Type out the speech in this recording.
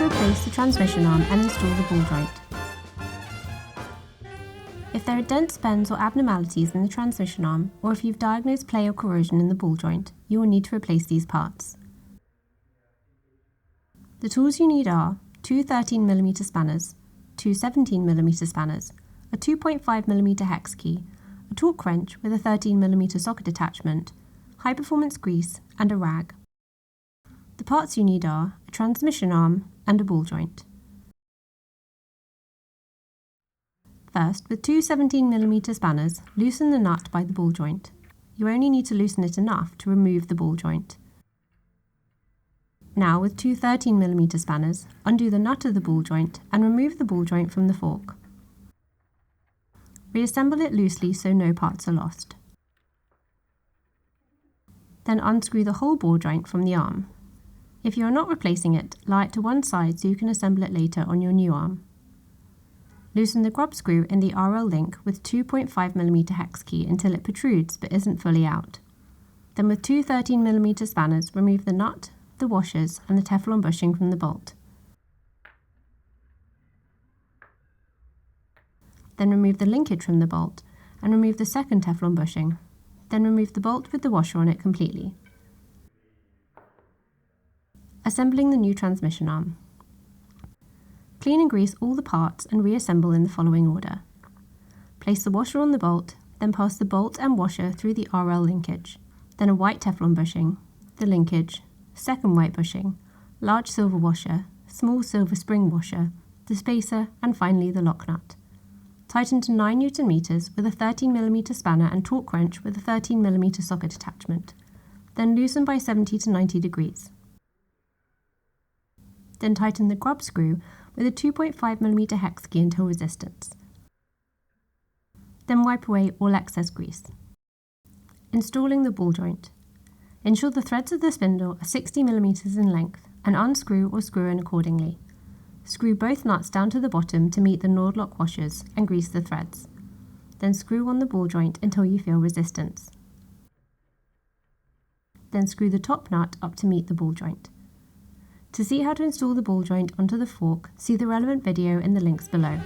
replace the transmission arm and install the ball joint. If there are dents, bends or abnormalities in the transmission arm, or if you've diagnosed play or corrosion in the ball joint, you will need to replace these parts. The tools you need are two 13mm spanners, two 17mm spanners, a 2.5mm hex key, a torque wrench with a 13mm socket attachment, high performance grease and a rag. The parts you need are a transmission arm and a ball joint. First, with two 17mm spanners, loosen the nut by the ball joint. You only need to loosen it enough to remove the ball joint. Now, with two 13mm spanners, undo the nut of the ball joint and remove the ball joint from the fork. Reassemble it loosely so no parts are lost. Then unscrew the whole ball joint from the arm. If you are not replacing it, lie it to one side so you can assemble it later on your new arm. Loosen the grub screw in the RL link with 2.5mm hex key until it protrudes but isn't fully out. Then with two 13mm spanners, remove the nut, the washers and the Teflon bushing from the bolt. Then remove the linkage from the bolt and remove the second Teflon bushing. Then remove the bolt with the washer on it completely. Assembling the new transmission arm. Clean and grease all the parts and reassemble in the following order. Place the washer on the bolt, then pass the bolt and washer through the RL linkage, then a white Teflon bushing, the linkage, second white bushing, large silver washer, small silver spring washer, the spacer and finally the lock nut. Tighten to 9 Nm with a 13mm spanner and torque wrench with a 13mm socket attachment. Then loosen by 70 to 90 degrees. Then tighten the grub screw with a 2.5mm hex key until resistance. Then wipe away all excess grease. Installing the ball joint. Ensure the threads of the spindle are 60mm in length and unscrew or screw in accordingly. Screw both nuts down to the bottom to meet the Nordlock washers and grease the threads. Then screw on the ball joint until you feel resistance. Then screw the top nut up to meet the ball joint. To see how to install the ball joint onto the fork, see the relevant video in the links below.